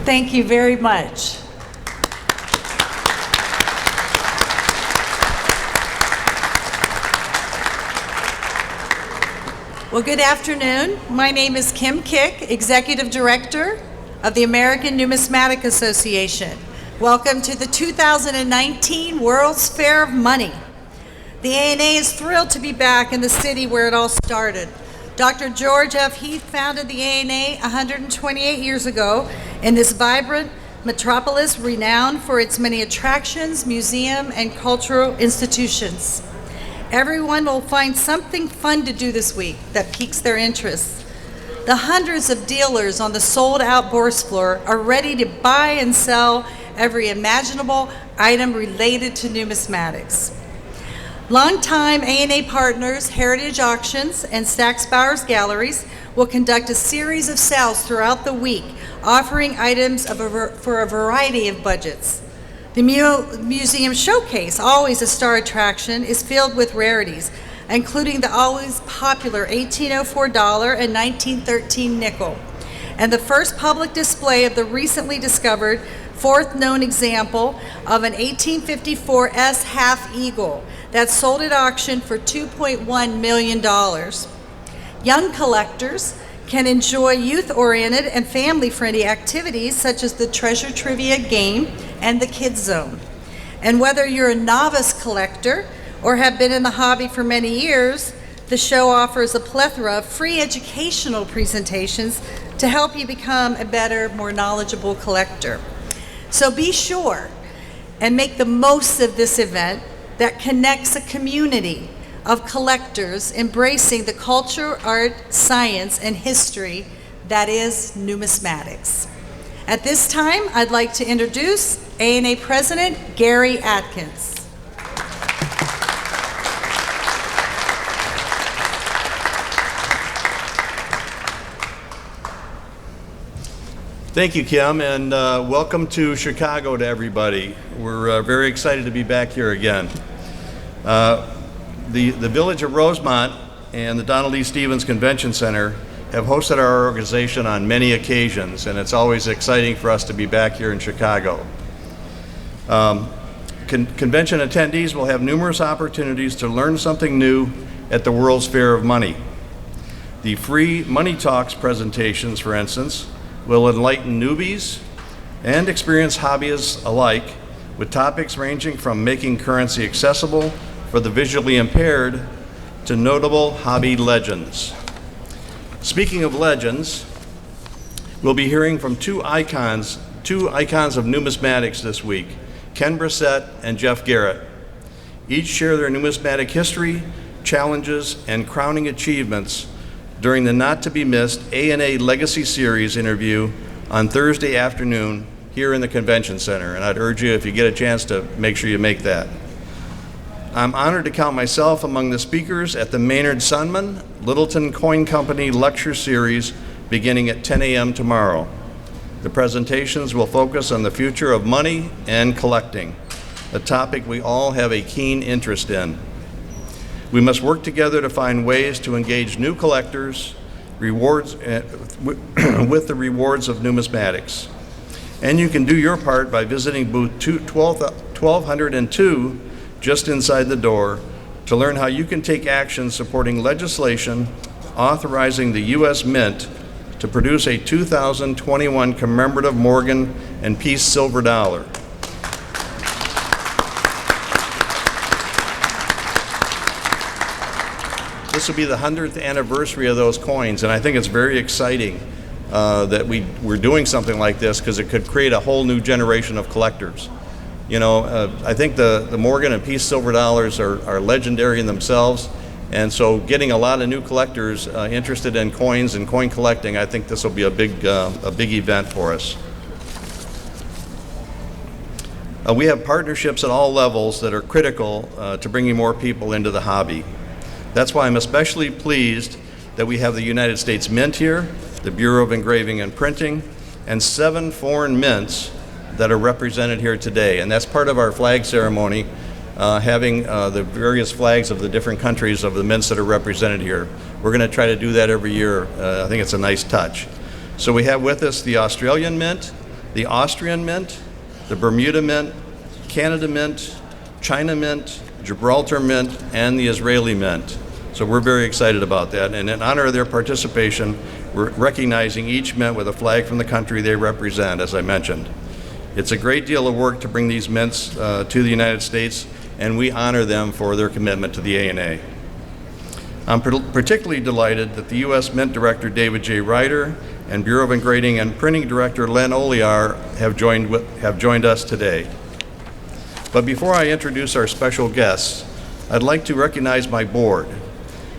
Thank you very much. Well, good afternoon. My name is Kim Kick, Executive Director of the American Numismatic Association. Welcome to the 2019 World's Fair of Money. The ANA is thrilled to be back in the city where it all started. Dr. George F. Heath founded the ANA 128 years ago in this vibrant metropolis renowned for its many attractions, museum, and cultural institutions. Everyone will find something fun to do this week that piques their interest. The hundreds of dealers on the sold-out Bourse floor are ready to buy and sell every imaginable item related to numismatics. Longtime ANA partners, Heritage Auctions and Stack's Bowers Galleries will conduct a series of sales throughout the week, offering items for a variety of budgets. The museum showcase, always a star attraction, is filled with rarities, including the always popular $1804 and 1913 nickel, and the first public display of the recently discovered fourth known example of an 1854 S half eagle that sold at auction for $2.1 million. Young collectors can enjoy youth-oriented and family-friendly activities such as the treasure trivia game and the Kids Zone. And whether you're a novice collector or have been in the hobby for many years, the show offers a plethora of free educational presentations to help you become a better, more knowledgeable collector. So be sure and make the most of this event that connects a community of collectors embracing the culture, art, science, and history that is numismatics. At this time, I'd like to introduce ANA President Gary Atkins. Thank you, Kim, and welcome to Chicago to everybody. We're very excited to be back here again. The Village of Rosemont and the Donald E. Stevens Convention Center have hosted our organization on many occasions, and it's always exciting for us to be back here in Chicago. Convention attendees will have numerous opportunities to learn something new at the World's Fair of Money. The free Money Talks presentations, for instance, will enlighten newbies and experienced hobbyists alike with topics ranging from making currency accessible for the visually impaired to notable hobby legends. Speaking of legends, we'll be hearing from two icons of numismatics this week, Ken Brissett and Jeff Garrett. Each share their numismatic history, challenges, and crowning achievements during the not-to-be-missed ANA Legacy Series interview on Thursday afternoon here in the Convention Center, and I'd urge you, if you get a chance, to make sure you make that. I'm honored to count myself among the speakers at the Maynard Sundman Littleton Coin Company Lecture Series beginning at 10 a.m. tomorrow. The presentations will focus on the future of money and collecting, a topic we all have a keen interest in. We must work together to find ways to engage new collectors with the rewards of numismatics. And you can do your part by visiting booth 1202 just inside the door to learn how you can take action supporting legislation authorizing the U.S. Mint to produce a 2021 commemorative Morgan and Peace silver dollar. This will be the 100th anniversary of those coins, and I think it's very exciting that we're doing something like this, because it could create a whole new generation of collectors. You know, I think the Morgan and Peace silver dollars are legendary in themselves, and so getting a lot of new collectors interested in coins and coin collecting, I think this will be a big event for us. We have partnerships at all levels that are critical to bringing more people into the hobby. That's why I'm especially pleased that we have the United States Mint here, the Bureau of Engraving and Printing, and 7 foreign mints that are represented here today. And that's part of our flag ceremony, having the various flags of the different countries of the mints that are represented here. We're going to try to do that every year. I think it's a nice touch. So we have with us the Australian Mint, the Austrian Mint, the Bermuda Mint, Canada Mint, China Mint, Gibraltar Mint, and the Israeli Mint. So we're very excited about that. And in honor of their participation, we're recognizing each mint with a flag from the country they represent, as I mentioned. It's a great deal of work to bring these mints to the United States, and we honor them for their commitment to the ANA. I'm particularly delighted that the U.S. Mint Director David J. Ryder and Bureau of Engraving and Printing Director Len Oliar have joined us today. But before I introduce our special guests, I'd like to recognize my board.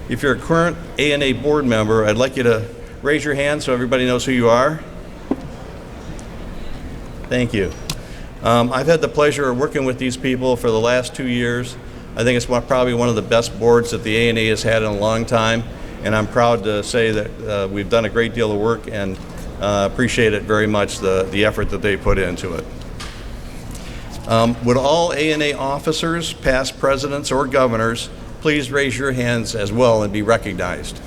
If you're a current ANA board member, I'd like you to raise your hand so everybody knows who you are. Thank you. I've had the pleasure of working with these people for the last 2 years. I think it's probably one of the best boards that the ANA has had in a long time, and I'm proud to say that we've done a great deal of work and appreciate it very much, the effort that they put into it. Would all ANA officers, past presidents or governors, please raise your hands as well and be recognized.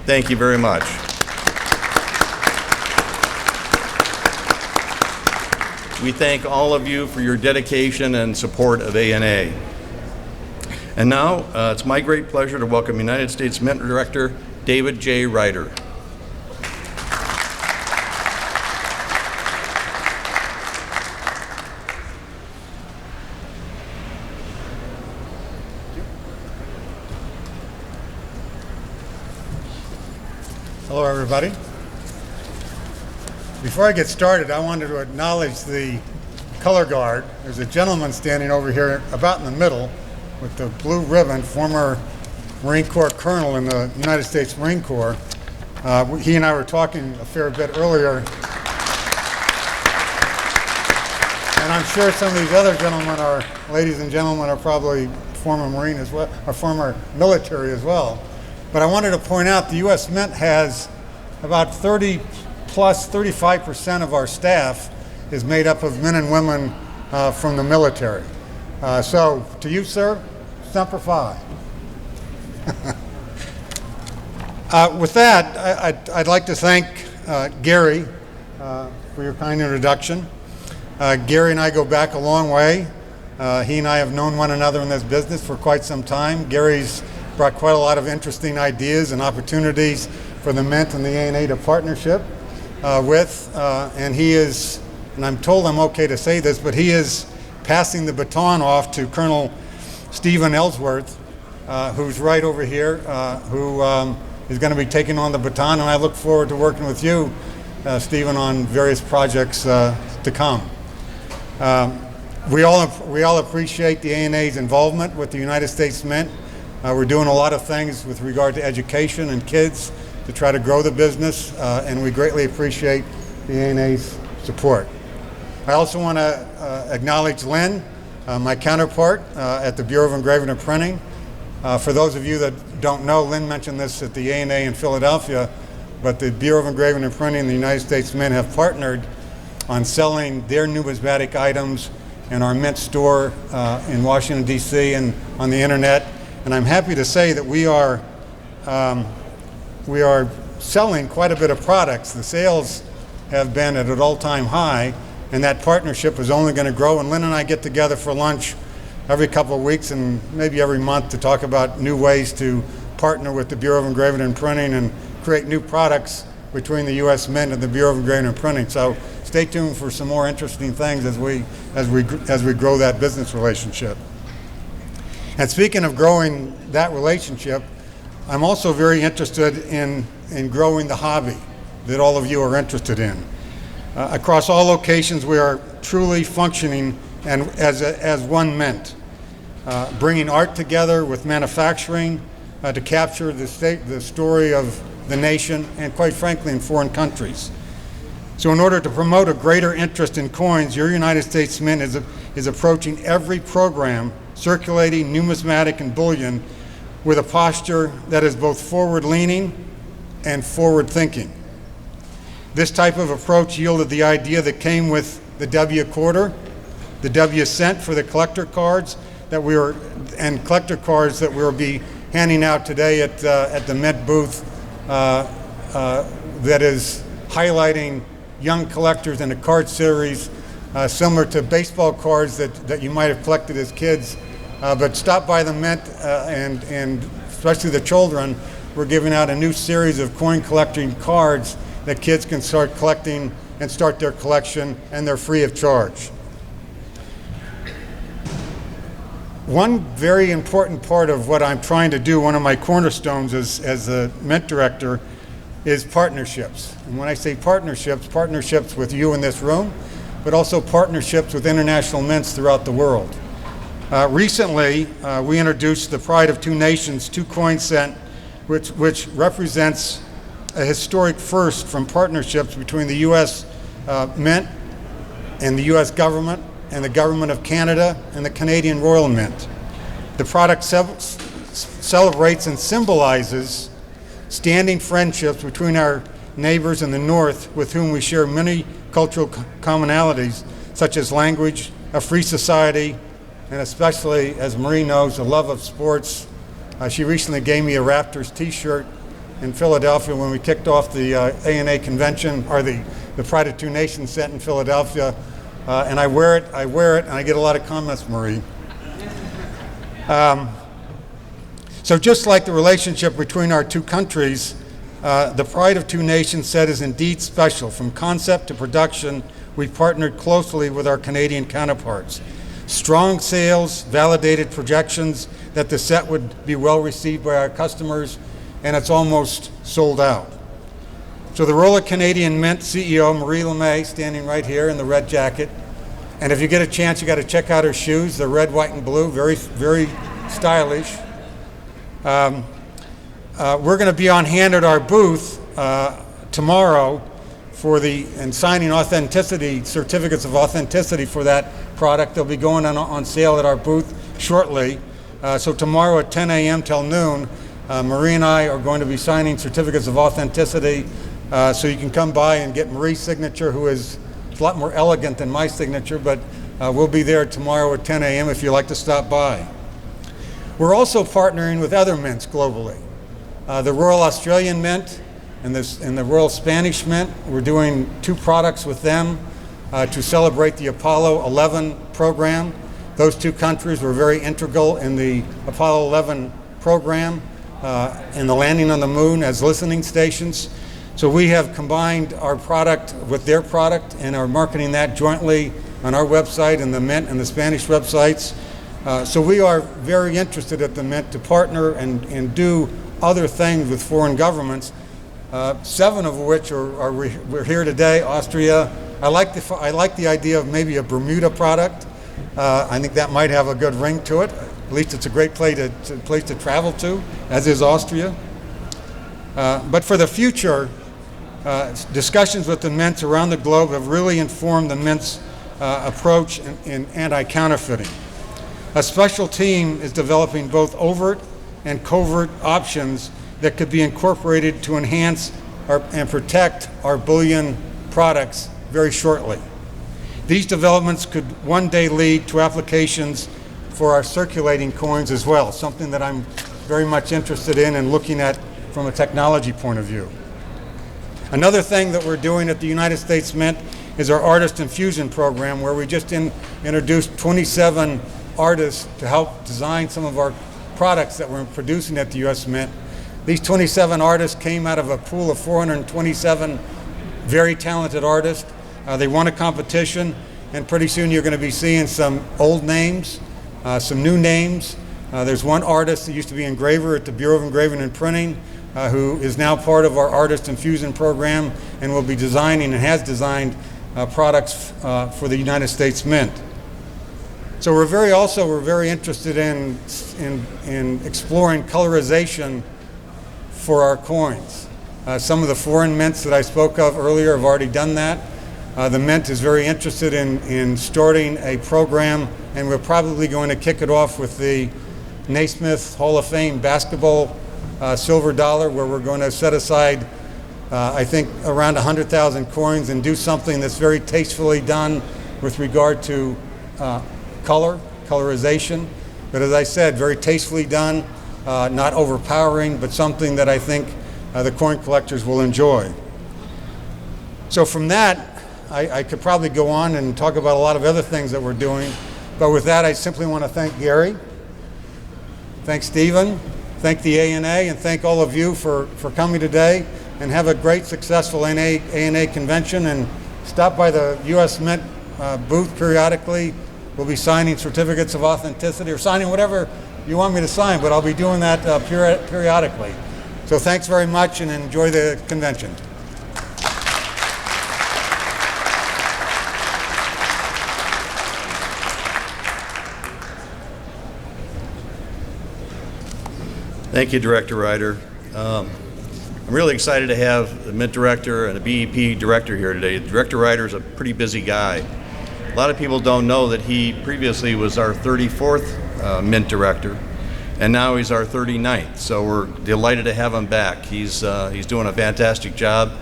Thank you very much. We thank all of you for your dedication and support of ANA. And now, it's my great pleasure to welcome United States Mint Director David J. Ryder. Hello, everybody. Before I get started, I wanted to acknowledge the color guard. There's a gentleman standing over here about in the middle with the blue ribbon, former Marine Corps colonel in the United States Marine Corps. He and I were talking a fair bit earlier, and I'm sure some of these other gentlemen are, ladies and gentlemen, are probably former Marine as well, or former military as well. But I wanted to point out the U.S. Mint has about 35% of our staff is made up of men and women from the military. So to you, sir, Semper Fi. With that, I'd like to thank Gary for your kind introduction. Gary and I go back a long way. He and I have known one another in this business for quite some time. Gary's brought quite a lot of interesting ideas and opportunities for the Mint and the ANA to partnership with, and he is, and I'm told I'm okay to say this, but he is passing the baton off to Colonel Stephen Ellsworth, who's right over here, who is going to be taking on the baton, and I look forward to working with you, Stephen, on various projects to come. We all appreciate the ANA's involvement with the United States Mint. We're doing a lot of things with regard to education and kids to try to grow the business, and we greatly appreciate the ANA's support. I also want to acknowledge Lynn, my counterpart at the Bureau of Engraving and Printing. For those of you that don't know, Lynn mentioned this at the ANA in Philadelphia, but the Bureau of Engraving and Printing and the United States Mint have partnered on selling their numismatic items in our Mint store in Washington, D.C. and on the internet. And I'm happy to say that we are selling quite a bit of products. The sales have been at an all-time high, and that partnership is only going to grow. And Lynn and I get together for lunch every couple of weeks and maybe every month to talk about new ways to partner with the Bureau of Engraving and Printing and create new products between the U.S. Mint and the Bureau of Engraving and Printing. So stay tuned for some more interesting things as we grow that business relationship. And speaking of growing that relationship, I'm also very interested in growing the hobby that all of you are interested in. Across all locations, we are truly functioning and as one Mint, bringing art together with manufacturing to capture the story of the nation and, quite frankly, in foreign countries. So in order to promote a greater interest in coins, your United States Mint is approaching every program circulating numismatic and bullion with a posture that is both forward-leaning and forward-thinking. This type of approach yielded the idea that came with the W quarter, the W cent for the collector cards that collector cards that we'll be handing out today at the Mint booth that is highlighting young collectors in a card series similar to baseball cards that you might have collected as kids. But stop by the Mint and especially the children, we're giving out a new series of coin collecting cards that kids can start collecting and start their collection, and they're free of charge. One very important part of what I'm trying to do, one of my cornerstones as a Mint director, is partnerships. And when I say partnerships, partnerships with you in this room, but also partnerships with international mints throughout the world. Recently, we introduced the Pride of Two Nations 2-coin set, which represents a historic first from partnerships between the U.S. Mint and the U.S. government and the government of Canada and the Canadian Royal Mint. The product celebrates and symbolizes standing friendships between our neighbors in the North with whom we share many cultural commonalities, such as language, a free society, and especially, as Marie knows, a love of sports. She recently gave me a Raptors t-shirt in Philadelphia when we kicked off the ANA convention, or the Pride of Two Nations set in Philadelphia. And I wear it, and I get a lot of comments, Marie. So just like the relationship between our two countries, the Pride of Two Nations set is indeed special. From concept to production, we've partnered closely with our Canadian counterparts. Strong sales, validated projections that the set would be well received by our customers, and it's almost sold out. So the Royal Canadian Mint CEO, Marie LeMay, standing right here in the red jacket. And if you get a chance, you got to check out her shoes. They're red, white, and blue, very, very stylish. We're going to be on hand at our booth tomorrow and signing authenticity, certificates of authenticity for that product. They'll be going on sale at our booth shortly. So tomorrow at 10 a.m. till noon, Marie and I are going to be signing certificates of authenticity. So you can come by and get Marie's signature, who is a lot more elegant than my signature, but we'll be there tomorrow at 10 a.m. if you'd like to stop by. We're also partnering with other mints globally. The Royal Australian Mint and the Royal Spanish Mint. We're doing 2 products with them to celebrate the Apollo 11 program. Those 2 countries were very integral in the Apollo 11 program and the landing on the moon as listening stations. So we have combined our product with their product and are marketing that jointly on our website and the Mint and the Spanish websites. So we are very interested at the Mint to partner and do other things with foreign governments, 7 of which we're here today. Austria. I like the idea of maybe a Bermuda product. I think that might have a good ring to it. At least it's a great place to travel to, as is Austria. But for the future, discussions with the mints around the globe have really informed the Mint's approach in anti-counterfeiting. A special team is developing both overt and covert options that could be incorporated to enhance and protect our bullion products very shortly. These developments could one day lead to applications for our circulating coins as well, something that I'm very much interested in and looking at from a technology point of view. Another thing that we're doing at the United States Mint is our Artist Infusion program, where we just introduced 27 artists to help design some of our products that we're producing at the U.S. Mint. These 27 artists came out of a pool of 427 very talented artists. They won a competition, and pretty soon you're going to be seeing some old names, some new names. There's one artist that used to be engraver at the Bureau of Engraving and Printing, who is now part of our Artist Infusion program and will be designing and has designed products for the United States Mint. So we're very interested in exploring colorization for our coins. Some of the foreign mints that I spoke of earlier have already done that. The Mint is very interested in starting a program, and we're probably going to kick it off with the Naismith Hall of Fame basketball silver dollar, where we're going to set aside, I think, around 100,000 coins and do something that's very tastefully done with regard to colorization. But as I said, very tastefully done, not overpowering, but something that I think the coin collectors will enjoy. So from that, I could probably go on and talk about a lot of other things that we're doing. But with that, I simply want to thank Gary, thank Stephen, thank the ANA, and thank all of you for coming today. And have a great, successful ANA convention. And stop by the U.S. Mint booth periodically. We'll be signing certificates of authenticity or signing whatever you want me to sign, but I'll be doing that periodically. So thanks very much and enjoy the convention. Thank you, Director Ryder. I'm really excited to have the Mint Director and the BEP Director here today. Director Ryder is a pretty busy guy. A lot of people don't know that he previously was our 34th Mint Director, and now he's our 39th. So we're delighted to have him back. He's doing a fantastic job,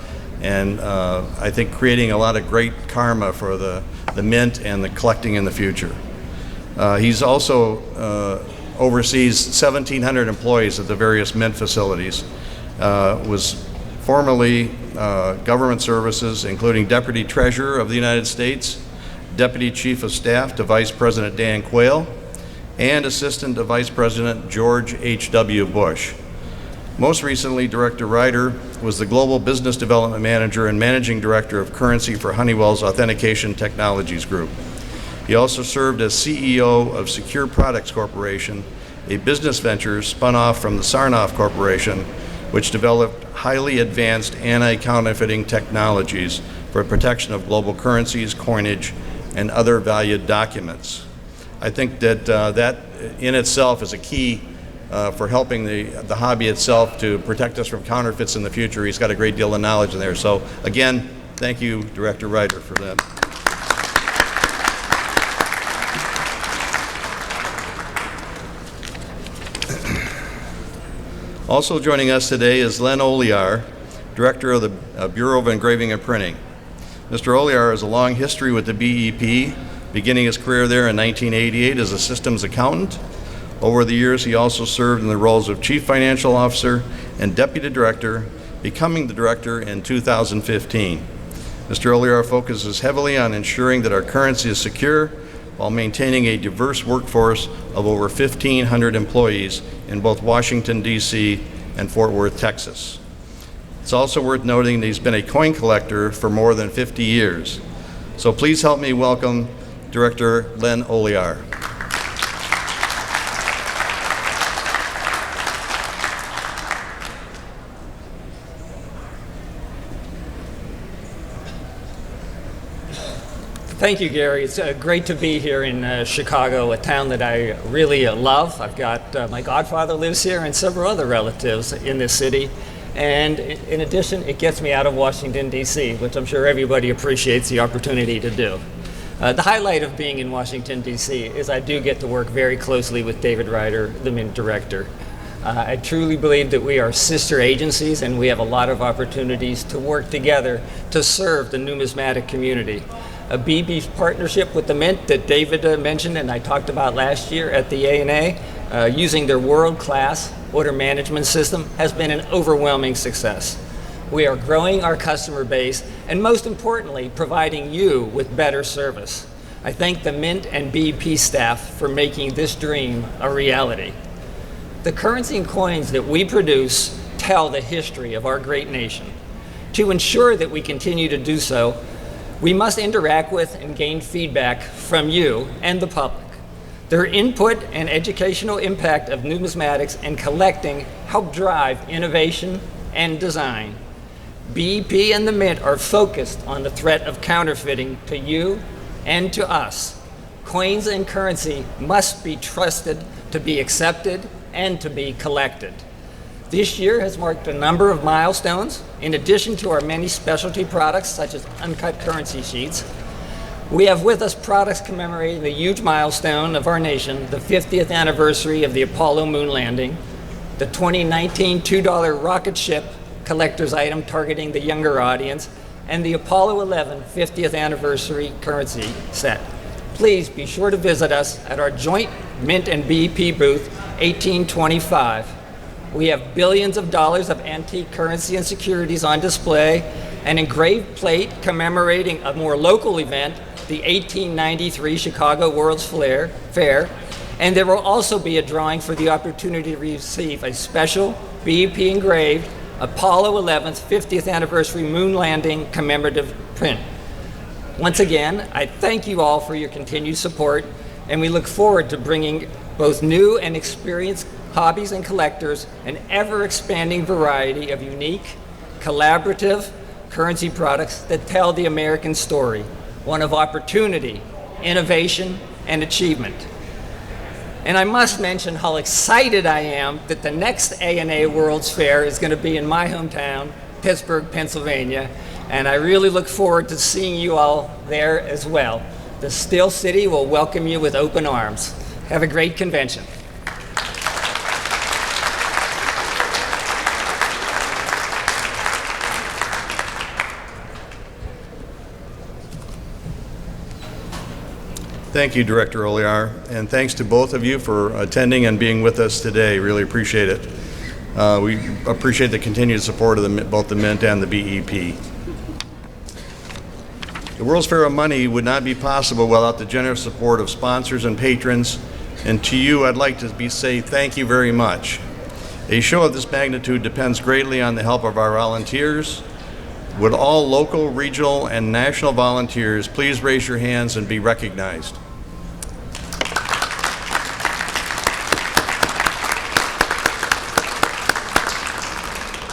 and I think creating a lot of great karma for the Mint and the collecting in the future. He's also oversees 1,700 employees at the various Mint facilities. Was formerly government services, including Deputy Treasurer of the United States, Deputy Chief of Staff to Vice President Dan Quayle, and Assistant to Vice President George H.W. Bush. Most recently, Director Ryder was the Global Business Development Manager and Managing Director of Currency for Honeywell's Authentication Technologies Group. He also served as CEO of Secure Products Corporation, a business venture spun off from the Sarnoff Corporation, which developed highly advanced anti-counterfeiting technologies for protection of global currencies, coinage, and other valued documents. I think that that in itself is a key for helping the hobby itself to protect us from counterfeits in the future. He's got a great deal of knowledge in there. So again, thank you, Director Ryder, for that. Also joining us today is Len Oliar, Director of the Bureau of Engraving and Printing. Mr. Oliar has a long history with the BEP, beginning his career there in 1988 as a systems accountant. Over the years, he also served in the roles of Chief Financial Officer and Deputy Director, becoming the Director in 2015. Mr. Oliar focuses heavily on ensuring that our currency is secure while maintaining a diverse workforce of over 1,500 employees in both Washington, D.C. and Fort Worth, Texas. It's also worth noting that he's been a coin collector for more than 50 years. So please help me welcome Director Len Oliar. Thank you, Gary. It's great to be here in Chicago, a town that I really love. I've got my godfather lives here and several other relatives in this city. And in addition, it gets me out of Washington, D.C., which I'm sure everybody appreciates the opportunity to do. The highlight of being in Washington, D.C. is I do get to work very closely with David Ryder, the Mint Director. I truly believe that we are sister agencies and we have a lot of opportunities to work together to serve the numismatic community. BB's partnership with the Mint that David mentioned and I talked about last year at the ANA, using their world-class order management system, has been an overwhelming success. We are growing our customer base and most importantly, providing you with better service. I thank the Mint and BEP staff for making this dream a reality. The currency and coins that we produce tell the history of our great nation. To ensure that we continue to do so, we must interact with and gain feedback from you and the public. Their input and educational impact of numismatics and collecting help drive innovation and design. BEP and the Mint are focused on the threat of counterfeiting to you and to us. Coins and currency must be trusted to be accepted and to be collected. This year has marked a number of milestones. In addition to our many specialty products, such as uncut currency sheets, we have with us products commemorating the huge milestone of our nation, the 50th anniversary of the Apollo moon landing, the 2019 $2 rocket ship collector's item targeting the younger audience, and the Apollo 11 50th anniversary currency set. Please be sure to visit us at our joint Mint and BEP booth, 1825. We have billions of dollars of antique currency and securities on display, an engraved plate commemorating a more local event, the 1893 Chicago World's Fair, and there will also be a drawing for the opportunity to receive a special BEP engraved Apollo 11th 50th anniversary moon landing commemorative print. Once again, I thank you all for your continued support, and we look forward to bringing both new and experienced hobbies and collectors an ever-expanding variety of unique, collaborative currency products that tell the American story, one of opportunity, innovation, and achievement. And I must mention how excited I am that the next A&A World's Fair is going to be in my hometown, Pittsburgh, Pennsylvania, and I really look forward to seeing you all there as well. The Steel City will welcome you with open arms. Have a great convention. Thank you, Director Oliar, and thanks to both of you for attending and being with us today. Really appreciate it. We appreciate the continued support of both the Mint and the BEP. The World's Fair of Money would not be possible without the generous support of sponsors and patrons, and to you I'd like to say thank you very much. A show of this magnitude depends greatly on the help of our volunteers. Would all local, regional, and national volunteers please raise your hands and be recognized?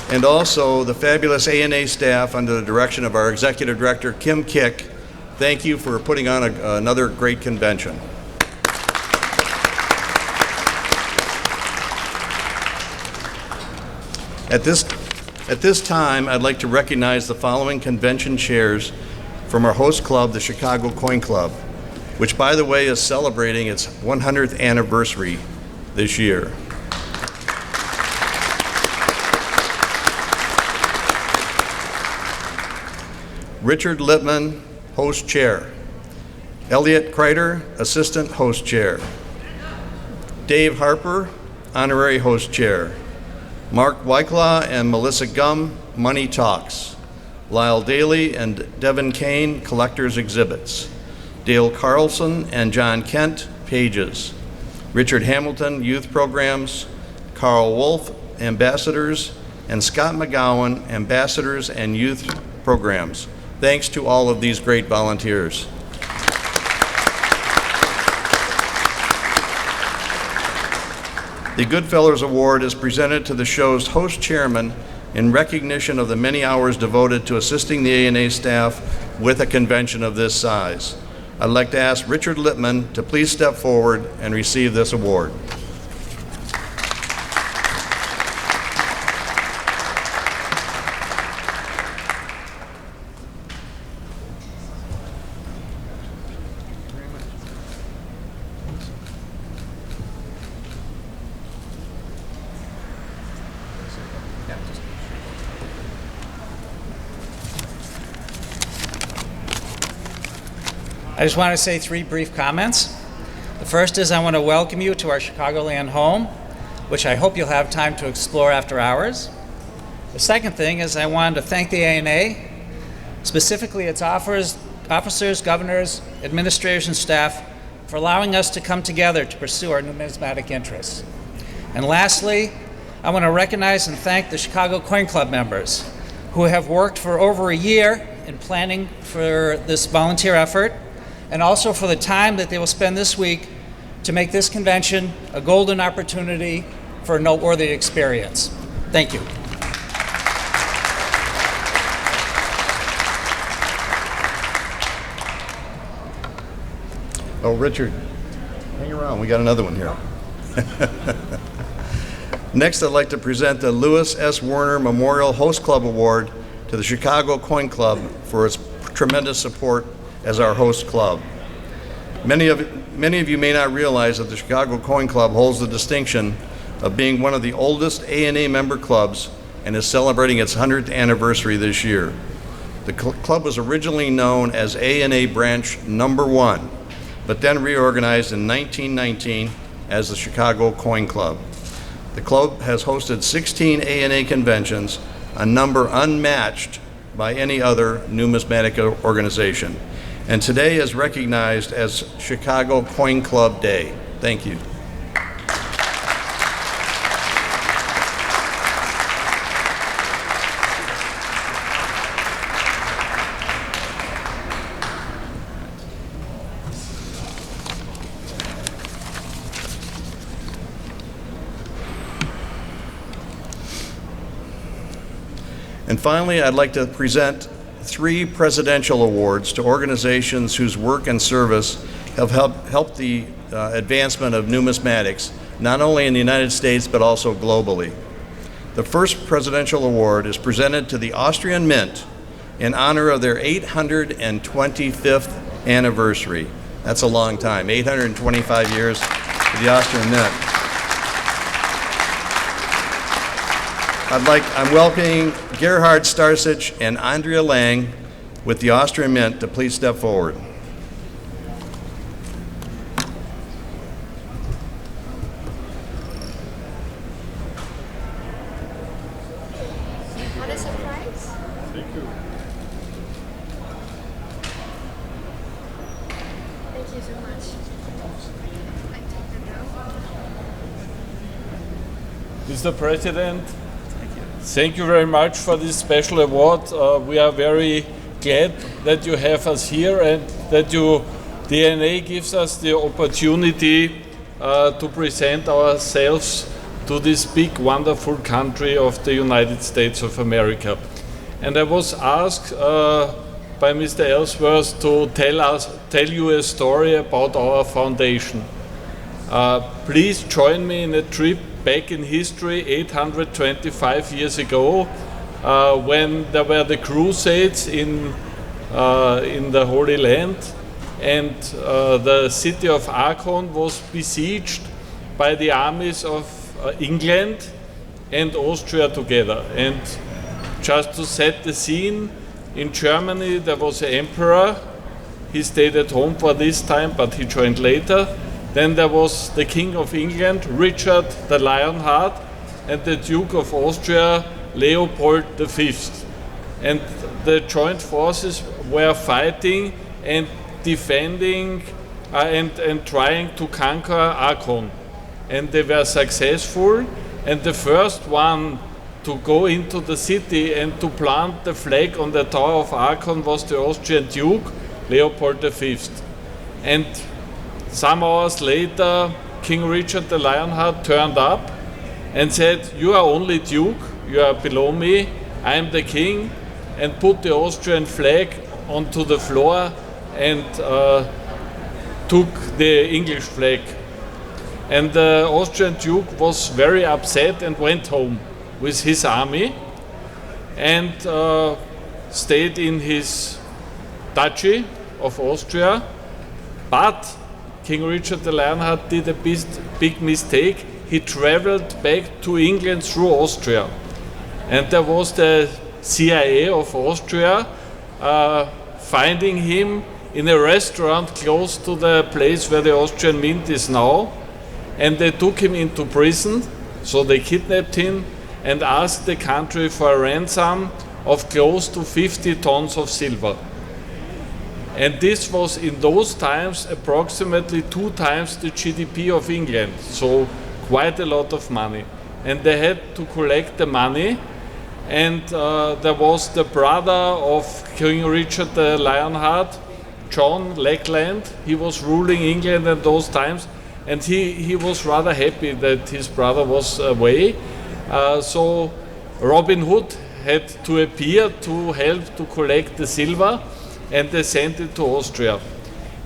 And also the fabulous A&A staff under the direction of our Executive Director, Kim Kick. Thank you for putting on another great convention. At this time, I'd like to recognize the following convention chairs from our host club, the Chicago Coin Club, which, by the way, is celebrating its 100th anniversary this year. Richard Lippman, host chair. Elliot Kreider, assistant host chair. Dave Harper, honorary host chair. Mark Wyclaw and Melissa Gum, Money Talks. Lyle Daly and Devin Kane, Collectors Exhibits. Dale Carlson and John Kent, Pages. Richard Hamilton, Youth Programs. Carl Wolf, Ambassadors. And Scott McGowan, Ambassadors and Youth Programs. Thanks to all of these great volunteers. The Goodfellows Award is presented to the show's host chairman in recognition of the many hours devoted to assisting the A&A staff with a convention of this size. I'd like to ask Richard Lippman to please step forward and receive this award. I just want to say three brief comments. The first is I want to welcome you to our Chicagoland home, which I hope you'll have time to explore after hours. The second thing is I wanted to thank the A&A, specifically its officers, governors, administrators, and staff, for allowing us to come together to pursue our numismatic interests. And lastly, I want to recognize and thank the Chicago Coin Club members who have worked for over a year in planning for this volunteer effort, and also for the time that they will spend this week to make this convention a golden opportunity for a noteworthy experience. Thank you. Oh, Richard, hang around. We got another one here. Next, I'd like to present the Lewis S. Werner Memorial Host Club Award to the Chicago Coin Club for its tremendous support as our host club. Many of you may not realize that the Chicago Coin Club holds the distinction of being one of the oldest A&A member clubs and is celebrating its 100th anniversary this year. The club was originally known as A&A Branch Number 1, but then reorganized in 1919 as the Chicago Coin Club. The club has hosted 16 A&A conventions, a number unmatched by any other numismatic organization. And today is recognized as Chicago Coin Club Day. Thank you. And finally, I'd like to present 3 presidential awards to organizations whose work and service have helped the advancement of numismatics, not only in the United States, but also globally. The first presidential award is presented to the Austrian Mint in honor of their 825th anniversary. That's a long time, 825 years to the Austrian Mint. I'm welcoming Gerhard Starsic and Andrea Lang with the Austrian Mint to please step forward. What a surprise. Thank you. Thank you so much. I take the note. Mr. President, thank you very much for this special award. We are very glad that you have us here and that DNA gives us the opportunity to present ourselves to this big, wonderful country of the United States of America. And I was asked by Mr. Ellsworth to tell you a story about our foundation. Please join me in a trip back in history 825 years ago when there were the Crusades in the Holy Land, and the city of Aachen was besieged by the armies of England and Austria together. And just to set the scene, in Germany there was an emperor. He stayed at home for this time, but he joined later. Then there was the King of England, Richard the Lionheart, and the Duke of Austria, Leopold V. And the joint forces were fighting and defending and trying to conquer Aachen. And they were successful, and the first one to go into the city and to plant the flag on the Tower of Aachen was the Austrian Duke, Leopold V. And some hours later, King Richard the Lionheart turned up and said, "You are only Duke, you are below me, I am the king," and put the Austrian flag onto the floor and took the English flag. And the Austrian Duke was very upset and went home with his army and stayed in his duchy of Austria. But King Richard the Lionheart did a big mistake. He traveled back to England through Austria. And there was the CIA of Austria finding him in a restaurant close to the place where the Austrian Mint is now. And they took him into prison, so they kidnapped him and asked the country for a ransom of close to 50 tons of silver. And this was in those times approximately 2 times the GDP of England, so quite a lot of money. And they had to collect the money, and there was the brother of King Richard the Lionheart, John Lackland. He was ruling England at those times, and he was rather happy that his brother was away. So Robin Hood had to appear to help to collect the silver, and they sent it to Austria.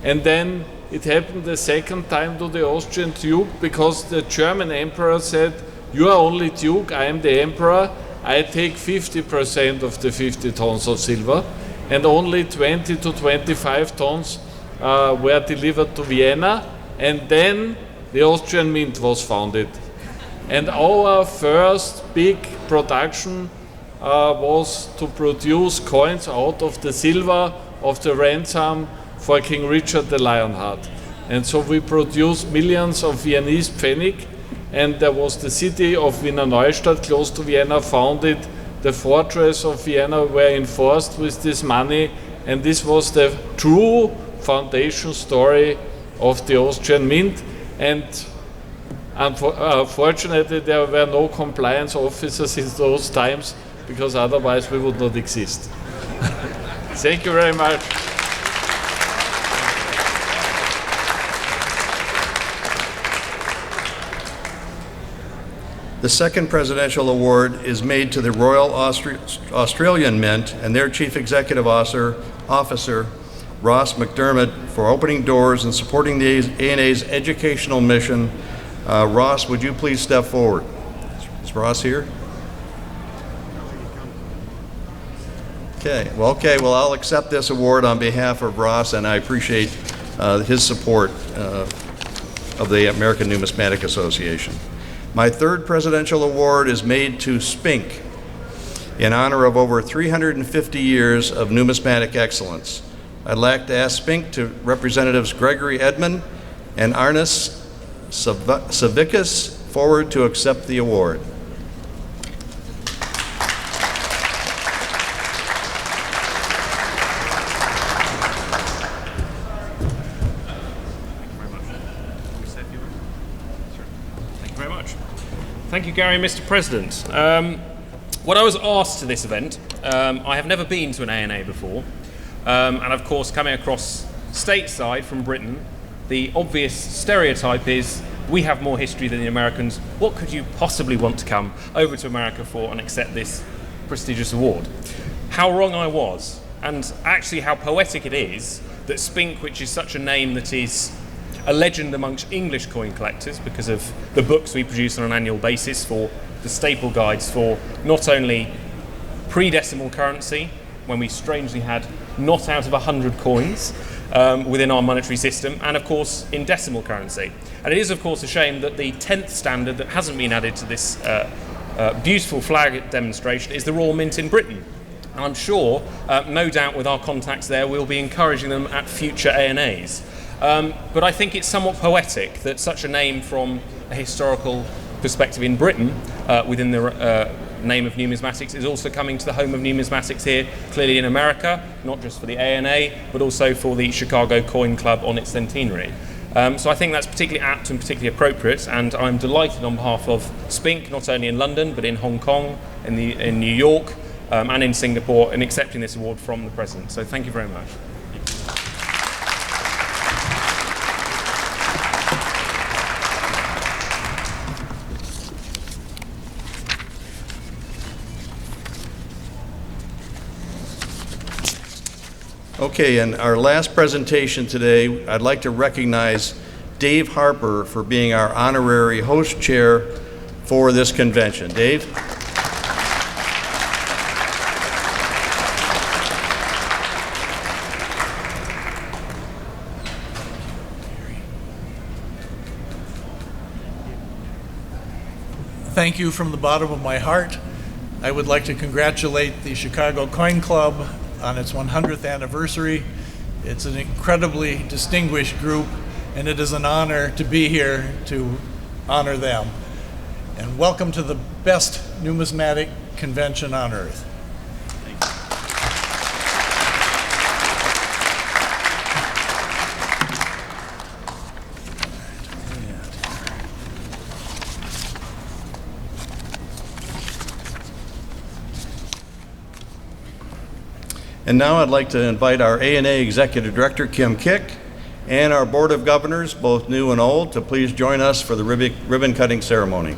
And then it happened the second time to the Austrian Duke, because the German emperor said, "You are only Duke, I am the emperor, I take 50% of the 50 tons of silver," and only 20 to 25 tons were delivered to Vienna, and then the Austrian Mint was founded. And our first big production was to produce coins out of the silver of the ransom for King Richard the Lionheart. And so we produced millions of Viennese Pfennig, and there was the city of Wiener Neustadt, close to Vienna, founded the fortress of Vienna were enforced with this money, and this was the true foundation story of the Austrian Mint. And unfortunately, there were no compliance officers in those times, because otherwise we would not exist. Thank you very much. The second presidential award is made to the Royal Australian Mint and their Chief Executive Officer, Ross McDermott, for opening doors and supporting the ANA's educational mission. Ross, would you please step forward? Is Ross here? Okay, well, I'll accept this award on behalf of Ross, and I appreciate his support of the American Numismatic Association. My third presidential award is made to Spink in honor of over 350 years of numismatic excellence. I'd like to ask Spink to Representatives Gregory Edmond and Arnis Savickas forward to accept the award. Thank you, Gary. Mr. President. When I was asked to this event, I have never been to an ANA before, and of course, coming across stateside from Britain, the obvious stereotype is we have more history than the Americans. What could you possibly want to come over to America for and accept this prestigious award? How wrong I was, and actually how poetic it is that Spink, which is such a name that is a legend amongst English coin collectors because of the books we produce on an annual basis for the staple guides for not only pre-decimal currency, when we strangely had not out of 100 coins within our monetary system, and of course in decimal currency. And it is of course a shame that the 10th standard that hasn't been added to this beautiful flag demonstration is the Royal Mint in Britain. And I'm sure, no doubt with our contacts there, we'll be encouraging them at future ANAs. But I think it's somewhat poetic that such a name from a historical perspective in Britain, within the name of numismatics, is also coming to the home of numismatics here, clearly in America, not just for the ANA, but also for the Chicago Coin Club on its centenary. So I think that's particularly apt and particularly appropriate, and I'm delighted on behalf of Spink, not only in London, but in Hong Kong, in New York, and in Singapore, in accepting this award from the President. So thank you very much. Okay, and our last presentation today, I'd like to recognize Dave Harper for being our honorary host chair for this convention. Dave? Thank you from the bottom of my heart. I would like to congratulate the Chicago Coin Club on its 100th anniversary. It's an incredibly distinguished group, and it is an honor to be here to honor them. And welcome to the best numismatic convention on earth. And now I'd like to invite our ANA Executive Director, Kim Kick, and our Board of Governors, both new and old, to please join us for the ribbon cutting ceremony.